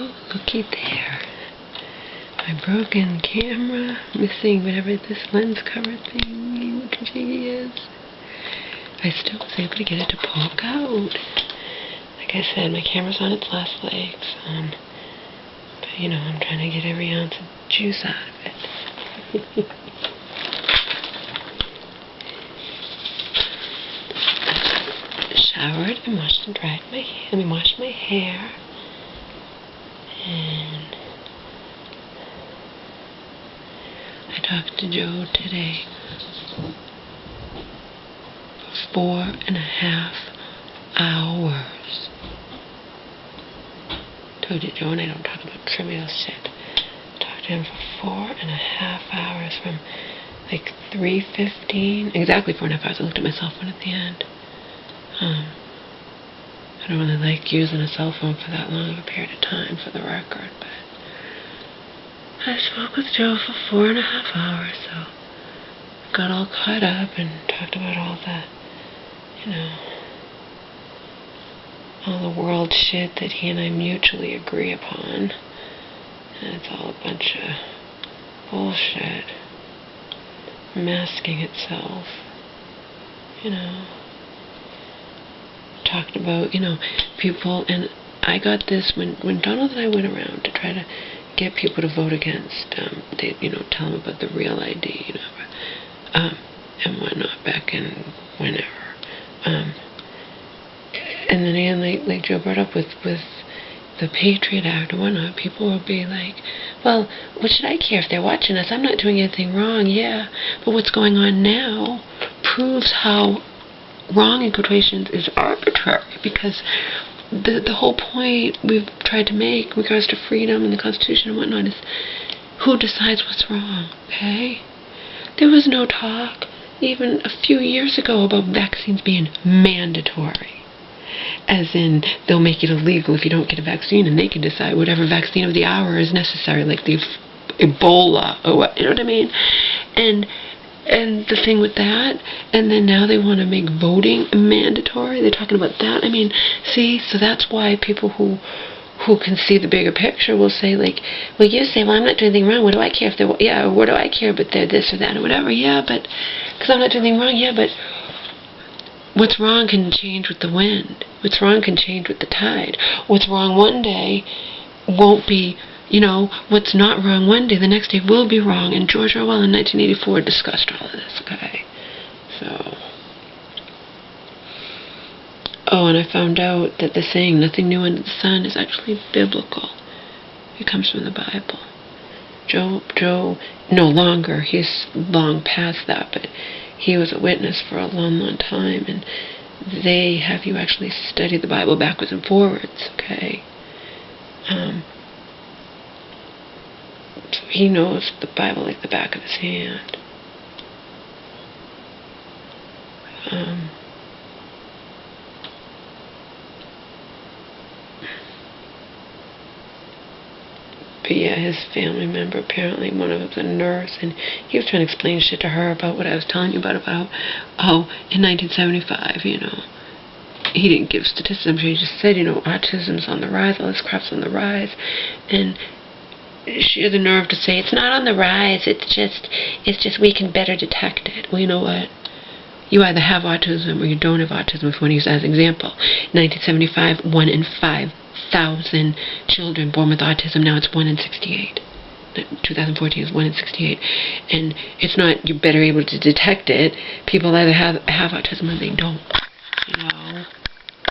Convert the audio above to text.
Oh, looky there. My broken camera, missing whatever this lens cover thing is. I still was able to get it to poke out. Like I said, my camera's on its last legs. But you know, I'm trying to get every ounce of juice out of it. Showered and washed and dried my hair. Let me wash my hair. And I talked to Joe today for 4.5 hours. Told you Joe and I don't talk about trivial shit. Talked to him for 4.5 hours from like 3:15, exactly 4.5 hours. I looked at my cell phone at the end. I don't really like using a cell phone for that long of a period of time, for the record, but I spoke with Joe for 4.5 hours, so got all caught up and talked about all the, you know, all the world shit that he and I mutually agree upon. And it's all a bunch of bullshit masking itself, you know. Talked about, you know, people, and I got this when Donald and I went around to try to get people to vote against, they, you know, tell them about the real ID, you know, and whatnot back in whenever. And then again, like Joe brought up with the Patriot Act and whatnot, people will be like, well, what should I care if they're watching us? I'm not doing anything wrong, yeah, but what's going on now proves how wrong in quotations is arbitrary, because the whole point we've tried to make in regards to freedom and the Constitution and whatnot is who decides what's wrong, okay? There was no talk even a few years ago about vaccines being mandatory, as in they'll make it illegal if you don't get a vaccine, and they can decide whatever vaccine of the hour is necessary, like the Ebola or what, you know what I mean? And the thing with that, and then now they want to make voting mandatory. They're talking about that. I mean, see, so that's why people who can see the bigger picture will say, like, well, you say, well, I'm not doing anything wrong. What do I care if they're, yeah, what do I care, but they're this or that or whatever. Yeah, but, because I'm not doing anything wrong. Yeah, but what's wrong can change with the wind. What's wrong can change with the tide. What's wrong one day won't be, you know, what's not wrong one day, the next day will be wrong. And George Orwell in 1984 discussed all of this, okay? So. Oh, and I found out that the saying, nothing new under the sun, is actually biblical. It comes from the Bible. Joe, no longer, he's long past that, but he was a witness for a long, long time, and they have you actually study the Bible backwards and forwards, okay? So he knows the Bible like the back of his hand. But yeah, his family member, apparently one of them's a nurse, and he was trying to explain shit to her about what I was telling you about how in 1975, you know, he didn't give statistics, I'm sure he just said, you know, autism's on the rise, all this crap's on the rise, and she had the nerve to say, it's not on the rise, it's just we can better detect it. Well, you know what? You either have autism or you don't have autism, if you want to use that as an example. In 1975, 1 in 5,000 children born with autism. Now it's 1 in 68. 2014 is 1 in 68. And it's not you're better able to detect it. People either have autism or they don't. You know?